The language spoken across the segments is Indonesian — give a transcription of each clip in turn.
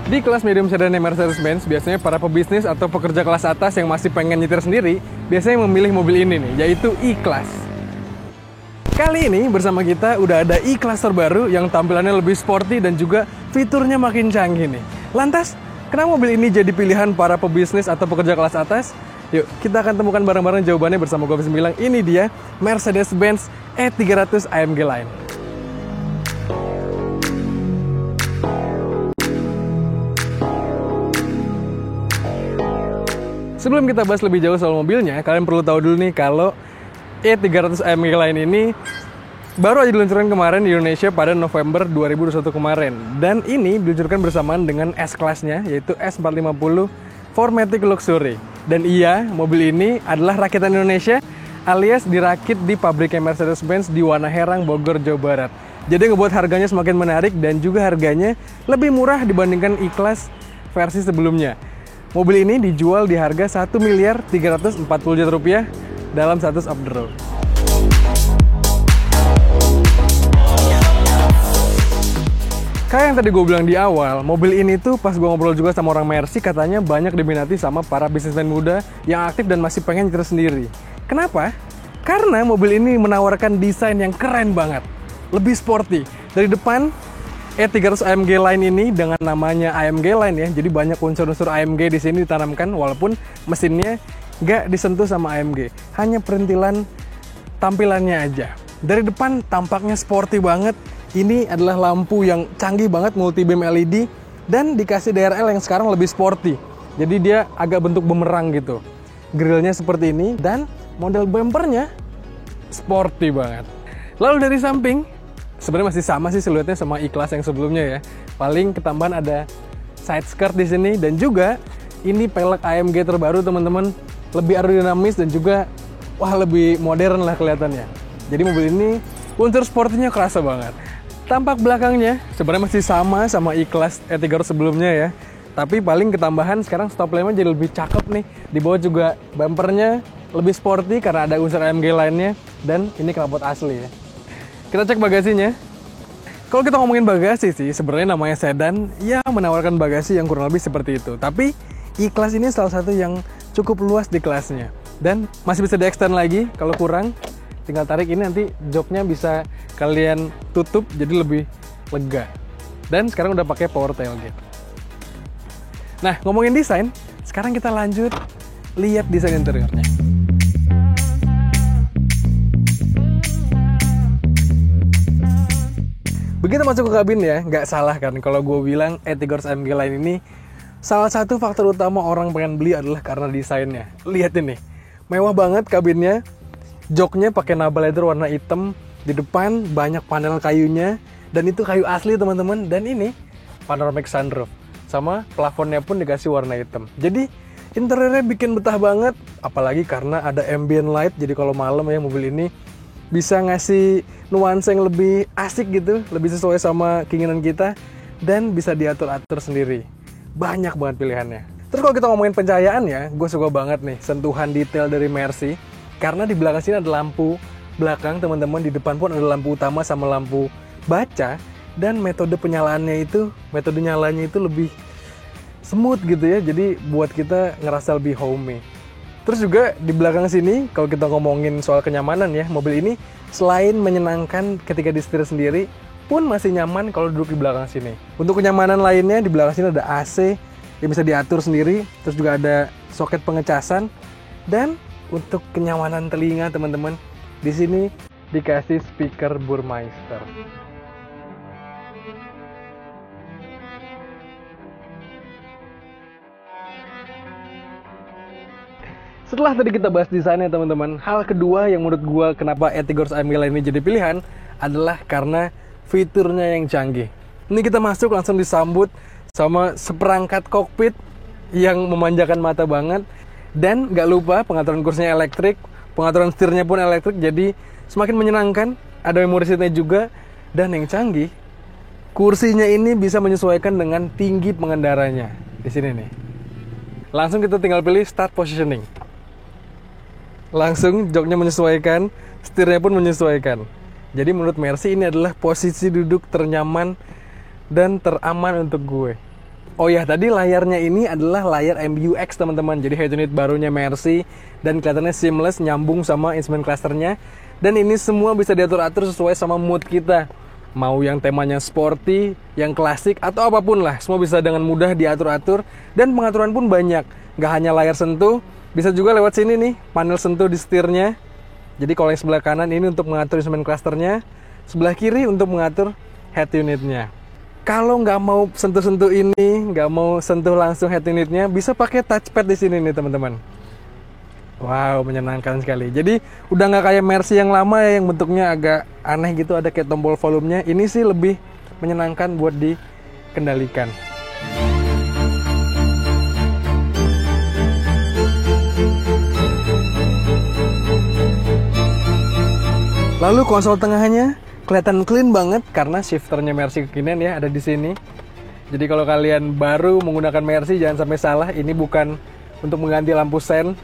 Di kelas medium sedan Mercedes-Benz, biasanya para pebisnis atau pekerja kelas atas yang masih pengen nyetir sendiri, biasanya memilih mobil ini nih, yaitu E-Class. Kali ini bersama kita udah ada E-Class terbaru yang tampilannya lebih sporty dan juga fiturnya makin canggih nih. Lantas, kenapa mobil ini jadi pilihan para pebisnis atau pekerja kelas atas? Yuk, kita akan temukan bareng-bareng jawabannya bersama gue bisa bilang ini dia Mercedes-Benz E300 AMG Line. Sebelum kita bahas lebih jauh soal mobilnya, kalian perlu tahu dulu nih kalau E300 AMG Line ini baru aja diluncurkan kemarin di Indonesia pada November 2021 kemarin. Dan ini diluncurkan bersamaan dengan S-Class-nya, yaitu S450 4MATIC Luxury. Dan iya, mobil ini adalah rakitan Indonesia alias dirakit di pabriknya Mercedes-Benz di Wanaherang, Bogor, Jawa Barat. Jadi ngebuat harganya semakin menarik dan juga harganya lebih murah dibandingkan E-Class versi sebelumnya. Mobil ini dijual di harga Rp1.340.000.000 dalam status off the road. Kayak yang tadi gue bilang di awal, mobil ini tuh pas gue ngobrol juga sama orang Mercy, katanya banyak diminati sama para bisnismen muda yang aktif dan masih pengen nyetir sendiri. Kenapa? Karena mobil ini menawarkan desain yang keren banget, lebih sporty. Dari depan, E300 AMG Line ini dengan namanya AMG Line ya, jadi banyak unsur-unsur AMG di sini ditanamkan walaupun mesinnya nggak disentuh sama AMG, hanya perintilan tampilannya aja. Dari depan tampaknya sporty banget. Ini adalah lampu yang canggih banget, multi beam LED dan dikasih DRL yang sekarang lebih sporty. Jadi dia agak bentuk bumerang gitu. Grillnya seperti ini dan model bumpernya sporty banget. Lalu dari samping, sebenarnya masih sama sih siluetnya sama E-Class yang sebelumnya ya. Paling ketambahan ada side skirt di sini dan juga ini pelek AMG terbaru teman-teman, lebih aerodinamis dan juga lebih modern lah kelihatannya. Jadi mobil ini unsur sportinya kerasa banget. Tampak belakangnya sebenarnya masih sama E-Class E300 sebelumnya ya. Tapi paling ketambahan sekarang stop lampnya jadi lebih cakep nih. Di bawah juga bumpernya lebih sporty karena ada unsur AMG lainnya dan ini knalpot asli ya. Kita cek bagasinya. Kalau kita ngomongin bagasi sih, sebenarnya namanya sedan, ya menawarkan bagasi yang kurang lebih seperti itu. Tapi E-Class ini salah satu yang cukup luas di kelasnya. Dan masih bisa di-extend lagi kalau kurang. Tinggal tarik ini, nanti joknya bisa kalian tutup jadi lebih lega. Dan sekarang udah pakai power tailgate. Nah, ngomongin desain, sekarang kita lanjut lihat desain interiornya. Begitu masuk ke kabin ya, nggak salah kan kalau gue bilang E300 AMG Line ini salah satu faktor utama orang pengen beli adalah karena desainnya. Lihat ini, mewah banget kabinnya, joknya pakai naba leather warna hitam, di depan banyak panel kayunya, dan itu kayu asli teman-teman. Dan ini panoramic sunroof, sama plafonnya pun dikasih warna hitam. Jadi interiornya bikin betah banget, apalagi karena ada ambient light, jadi kalau malam ya mobil ini bisa ngasih nuansa yang lebih asik gitu, lebih sesuai sama keinginan kita, dan bisa diatur-atur sendiri. Banyak banget pilihannya. Terus kalau kita ngomongin pencahayaan ya, gue suka banget nih sentuhan detail dari Mercy, karena di belakang sini ada lampu belakang teman-teman, di depan pun ada lampu utama sama lampu baca, dan metode penyalaannya itu, metode nyalanya itu lebih smooth gitu ya, jadi buat kita ngerasa lebih homey. Terus juga di belakang sini, kalau kita ngomongin soal kenyamanan ya, mobil ini selain menyenangkan ketika disetir sendiri, pun masih nyaman kalau duduk di belakang sini. Untuk kenyamanan lainnya, di belakang sini ada AC yang bisa diatur sendiri, terus juga ada soket pengecasan, dan untuk kenyamanan telinga teman-teman, di sini dikasih speaker Burmeister. Setelah tadi kita bahas desainnya teman-teman, hal kedua yang menurut gua kenapa E300 AMG Line ini jadi pilihan adalah karena fiturnya yang canggih. Ini kita masuk langsung disambut sama seperangkat kokpit yang memanjakan mata banget. Dan gak lupa pengaturan kursinya elektrik, pengaturan setirnya pun elektrik, jadi semakin menyenangkan. Ada memori seatnya juga, dan yang canggih, kursinya ini bisa menyesuaikan dengan tinggi pengendaranya. Di sini nih. Langsung kita tinggal pilih start positioning. Langsung joknya menyesuaikan, setirnya pun menyesuaikan. Jadi menurut Mercy ini adalah posisi duduk ternyaman dan teraman untuk gue. Oh ya, tadi layarnya ini adalah layar MBUX teman-teman. Jadi head unit barunya Mercy dan kelihatannya seamless, nyambung sama instrument clusternya. Dan ini semua bisa diatur-atur sesuai sama mood kita. Mau yang temanya sporty, yang klasik, atau apapun lah. Semua bisa dengan mudah diatur-atur dan pengaturan pun banyak. Nggak hanya layar sentuh, bisa juga lewat sini nih, panel sentuh di setirnya. Jadi kalau yang sebelah kanan ini untuk mengatur instrument clusternya, sebelah kiri untuk mengatur head unitnya. Kalau nggak mau sentuh-sentuh ini, nggak mau sentuh langsung head unitnya, bisa pakai touchpad di sini nih teman-teman. Wow, menyenangkan sekali. Jadi udah nggak kayak Mercy yang lama ya, yang bentuknya agak aneh gitu, ada kayak tombol volumenya. Ini sih lebih menyenangkan buat dikendalikan. Lalu konsol tengahnya kelihatan clean banget karena shifternya Mercy kekinian ya, ada di sini. Jadi kalau kalian baru menggunakan Mercy jangan sampai salah, ini bukan untuk mengganti lampu sen.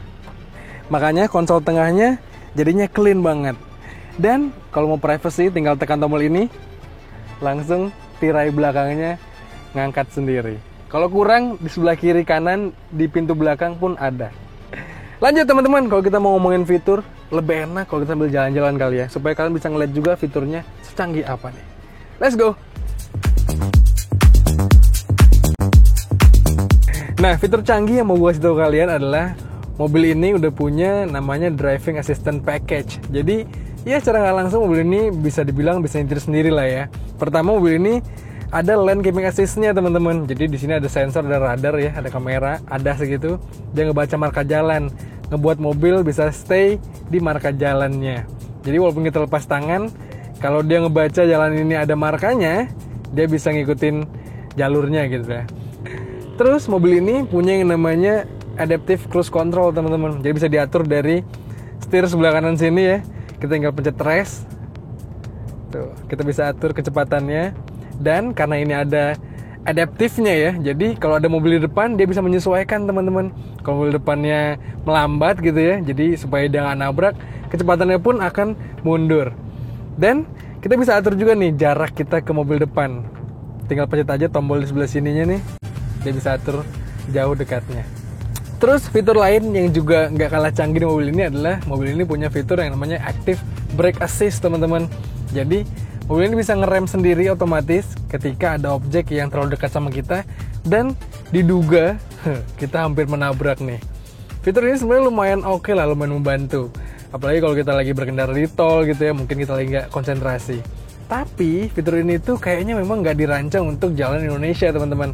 Makanya konsol tengahnya jadinya clean banget. Dan kalau mau privacy tinggal tekan tombol ini, langsung tirai belakangnya ngangkat sendiri. Kalau kurang di sebelah kiri kanan di pintu belakang pun ada. Lanjut teman-teman, kalau kita mau ngomongin fitur, lebih enak kalau kita sambil jalan-jalan kali ya, supaya kalian bisa ngeliat juga fiturnya secanggih apa nih. Let's go! Nah, fitur canggih yang mau gue kasih tau kalian adalah mobil ini udah punya namanya Driving Assistant Package. Jadi, ya secara nggak langsung mobil ini bisa dibilang bisa nyetir sendiri lah ya. Pertama, mobil ini ada lane keeping assist-nya teman-teman. Jadi di sini ada sensor, ada radar ya, ada kamera, ada segitu. Dia ngebaca marka jalan, ngebuat mobil bisa stay di marka jalannya. Jadi walaupun kita lepas tangan, kalau dia ngebaca jalan ini ada markanya, dia bisa ngikutin jalurnya gitu ya. Terus mobil ini punya yang namanya Adaptive Cruise Control teman-teman. Jadi bisa diatur dari setir sebelah kanan sini ya. Kita tinggal pencet rest. Tuh, kita bisa atur kecepatannya. Dan karena ini ada adaptifnya ya, jadi kalau ada mobil di depan dia bisa menyesuaikan teman-teman. Kalau mobil depannya melambat gitu ya, jadi supaya dia nggak nabrak, kecepatannya pun akan mundur. Dan kita bisa atur juga nih jarak kita ke mobil depan. Tinggal pencet aja tombol di sebelah sininya nih, dia bisa atur jauh dekatnya. Terus fitur lain yang juga nggak kalah canggih di mobil ini adalah mobil ini punya fitur yang namanya Active Brake Assist teman-teman. Jadi mobil ini bisa ngerem sendiri otomatis ketika ada objek yang terlalu dekat sama kita dan diduga kita hampir menabrak nih. Fitur ini sebenarnya lumayan oke lah, lumayan membantu. Apalagi kalau kita lagi berkendara di tol gitu ya, mungkin kita lagi nggak konsentrasi. Tapi fitur ini tuh kayaknya memang nggak dirancang untuk jalan Indonesia teman-teman.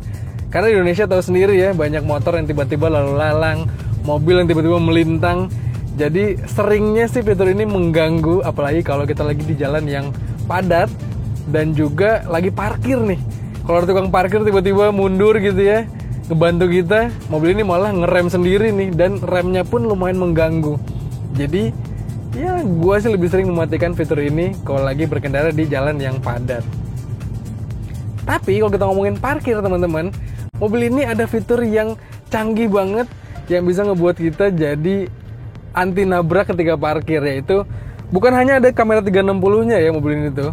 Karena di Indonesia tahu sendiri ya, banyak motor yang tiba-tiba lalu lalang, mobil yang tiba-tiba melintang. Jadi seringnya sih fitur ini mengganggu, apalagi kalau kita lagi di jalan yang padat dan juga lagi parkir nih. Kalau ada tukang parkir tiba-tiba mundur gitu ya, ngebantu kita, mobil ini malah ngerem sendiri nih, dan remnya pun lumayan mengganggu. Jadi ya gue sih lebih sering mematikan fitur ini kalau lagi berkendara di jalan yang padat. Tapi kalau kita ngomongin parkir teman-teman, mobil ini ada fitur yang canggih banget yang bisa ngebuat kita jadi anti nabrak ketika parkir, yaitu bukan hanya ada kamera 360-nya ya mobil ini tuh,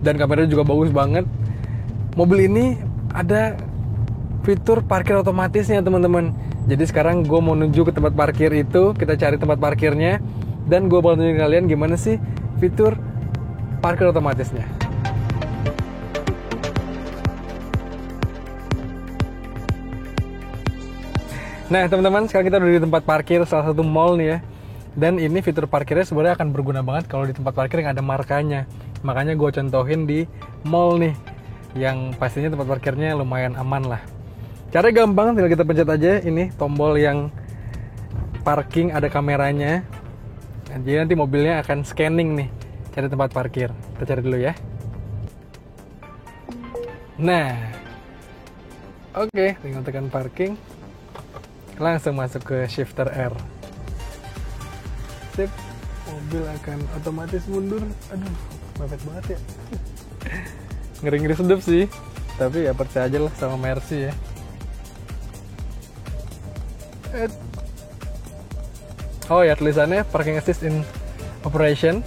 dan kameranya juga bagus banget. Mobil ini ada fitur parkir otomatisnya teman-teman. Jadi sekarang gue mau menuju ke tempat parkir itu, kita cari tempat parkirnya, dan gue bakal tunjukin kalian gimana sih fitur parkir otomatisnya. Nah teman-teman, sekarang kita udah di tempat parkir salah satu mall nih ya. Dan ini fitur parkirnya sebenarnya akan berguna banget kalau di tempat parkir yang ada markanya. Makanya gue contohin di mall nih, yang pastinya tempat parkirnya lumayan aman lah. Caranya gampang, tinggal kita pencet aja ini tombol yang parking, ada kameranya. Jadi nanti mobilnya akan scanning nih, cari tempat parkir. Kita cari dulu ya. Nah, oke, tinggal tekan parking. Langsung masuk ke shifter R. Sip, mobil akan otomatis mundur. Aduh, mepet banget ya. Ngeri-ngeri sedap sih, tapi ya percaya aja lah sama Mercy ya. Oh ya, tulisannya parking assist in operation,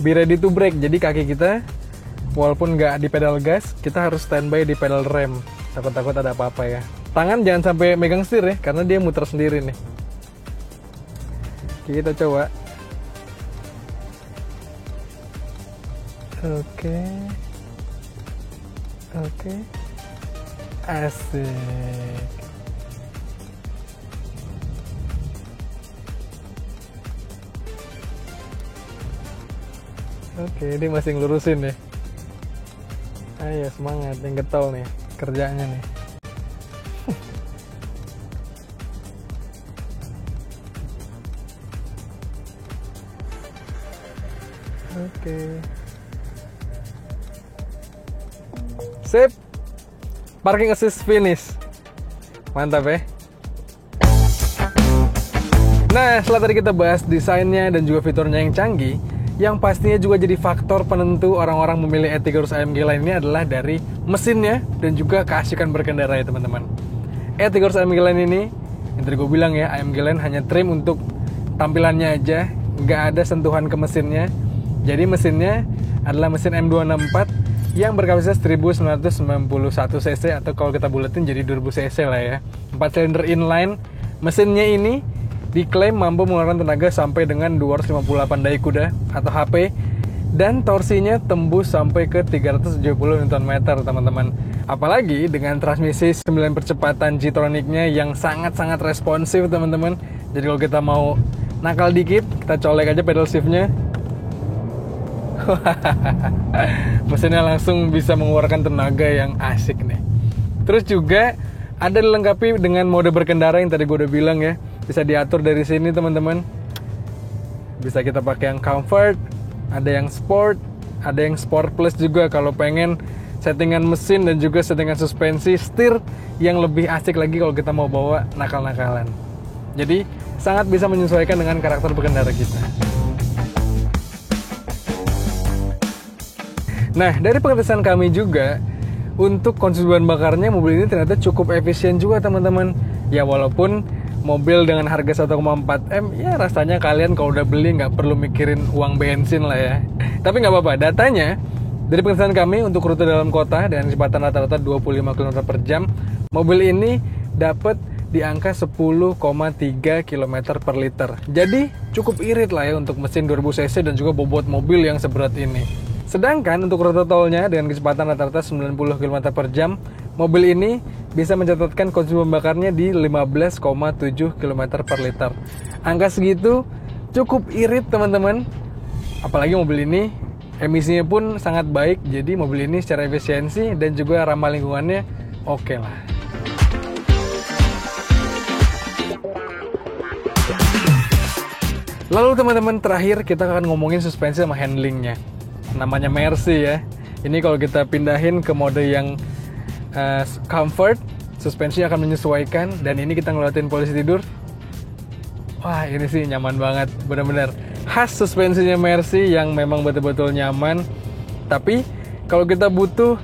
be ready to brake. Jadi kaki kita walaupun nggak di pedal gas, kita harus standby di pedal rem. Takut-takut ada apa-apa ya. Tangan jangan sampai megang setir ya, karena dia muter sendiri nih. Kita coba. Oke. Oke. Asik. Oke, dia masih ngelurusin ya. Ayo semangat, yang getol nih kerjanya nih. Oke. Sip. Parking assist finish. Mantap ya. Nah, setelah tadi kita bahas desainnya dan juga fiturnya yang canggih, yang pastinya juga jadi faktor penentu orang-orang memilih E300 AMG Line ini adalah dari mesinnya dan juga keasikan berkendara ya teman-teman. E300 AMG Line ini, yang tadi gue bilang ya, AMG Line hanya trim untuk tampilannya aja, nggak ada sentuhan ke mesinnya. Jadi mesinnya adalah mesin M264 yang berkapasitas 1991 cc atau kalau kita buletin jadi 2000 cc lah ya. 4 silinder inline. Mesinnya ini diklaim mampu mengeluarkan tenaga sampai dengan 258 daya kuda atau HP dan torsinya tembus sampai ke 370 Nm teman-teman. Apalagi dengan transmisi 9 percepatan G-Tronic-nya yang sangat-sangat responsif teman-teman. Jadi kalau kita mau nakal dikit, kita colek aja pedal shift-nya. Mesinnya langsung bisa mengeluarkan tenaga yang asik nih. Terus juga ada dilengkapi dengan mode berkendara yang tadi gue udah bilang ya. Bisa diatur dari sini teman-teman. Bisa kita pakai yang comfort, ada yang sport, ada yang sport plus juga kalau pengen settingan mesin dan juga settingan suspensi, setir yang lebih asik lagi kalau kita mau bawa nakal-nakalan. Jadi sangat bisa menyesuaikan dengan karakter berkendara kita. Nah, dari pengetesan kami juga, untuk konsumsi bahan bakarnya mobil ini ternyata cukup efisien juga teman-teman. Ya walaupun mobil dengan harga 1,4 M, ya rasanya kalian kalau udah beli nggak perlu mikirin uang bensin lah ya. Tapi nggak apa-apa, datanya dari pengetesan kami untuk rute dalam kota dengan kecepatan rata-rata 25 km per jam, mobil ini dapat di angka 10,3 km per liter. Jadi cukup irit lah ya untuk mesin 2000 cc dan juga bobot mobil yang seberat ini. Sedangkan untuk rute tolnya dengan kecepatan rata-rata 90 km per jam, mobil ini bisa mencatatkan konsumsi bakarnya di 15,7 km per liter. Angka segitu cukup irit teman-teman. Apalagi mobil ini emisinya pun sangat baik, jadi mobil ini secara efisiensi dan juga ramah lingkungannya oke lah. Lalu teman-teman, terakhir kita akan ngomongin suspensi sama handlingnya. Namanya Mercy ya. Ini kalau kita pindahin ke mode yang comfort, suspensinya akan menyesuaikan. Dan ini kita ngeliatin posisi tidur. Wah, ini sih nyaman banget, benar-benar khas suspensinya Mercy yang memang betul-betul nyaman. Tapi kalau kita butuh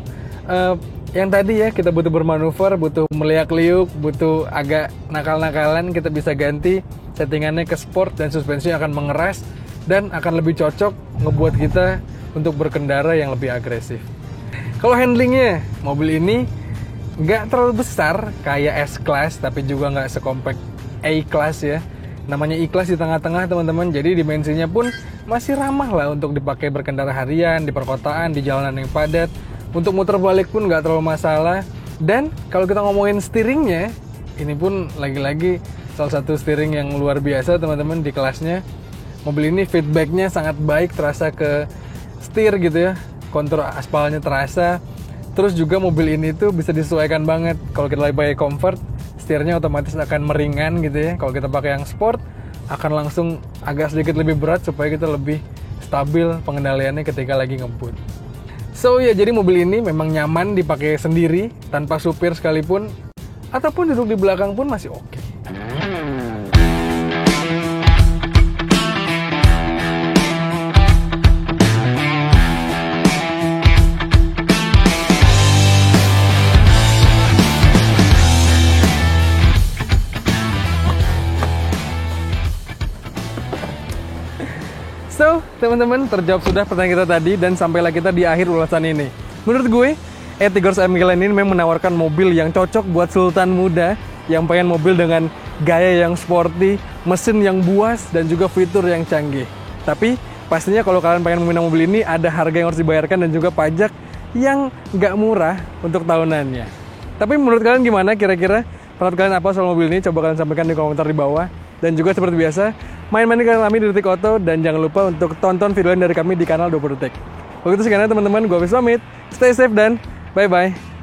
yang tadi ya, kita butuh bermanuver, butuh meliak-liuk, butuh agak nakal-nakalan, kita bisa ganti settingannya ke sport dan suspensinya akan mengeras dan akan lebih cocok ngebuat kita untuk berkendara yang lebih agresif. Kalau handlingnya, mobil ini nggak terlalu besar kayak S-Class, tapi juga nggak sekompak A-Class ya. Namanya E-Class di tengah-tengah teman-teman, jadi dimensinya pun masih ramah lah untuk dipakai berkendara harian, di perkotaan, di jalanan yang padat. Untuk muter balik pun nggak terlalu masalah. Dan kalau kita ngomongin steeringnya, ini pun lagi-lagi salah satu steering yang luar biasa teman-teman di kelasnya. Mobil ini feedbacknya sangat baik, terasa ke setir gitu ya, kontur aspalnya terasa. Terus juga mobil ini tuh bisa disesuaikan banget. Kalau kita lagi pakai comfort, setirnya otomatis akan meringan gitu ya. Kalau kita pakai yang sport, akan langsung agak sedikit lebih berat supaya kita lebih stabil pengendaliannya ketika lagi ngebut. So ya, jadi mobil ini memang nyaman dipakai sendiri tanpa supir sekalipun, ataupun duduk di belakang pun masih oke. So, teman-teman, terjawab sudah pertanyaan kita tadi dan sampailah kita di akhir ulasan ini. Menurut gue, E-Tigers M Line ini memang menawarkan mobil yang cocok buat sultan muda yang pengen mobil dengan gaya yang sporty, mesin yang buas, dan juga fitur yang canggih. Tapi pastinya kalau kalian pengen meminang mobil ini, ada harga yang harus dibayarkan dan juga pajak yang nggak murah untuk tahunannya. Tapi menurut kalian gimana kira-kira? Pendapat kalian apa soal mobil ini? Coba kalian sampaikan di komentar di bawah. Dan juga seperti biasa, main-main dengan kami di Detik Auto, dan jangan lupa untuk tonton video lain dari kami di kanal 20 Detik. Begitu sekian ya teman-teman, gue Hafiz pamit. Stay safe dan bye-bye.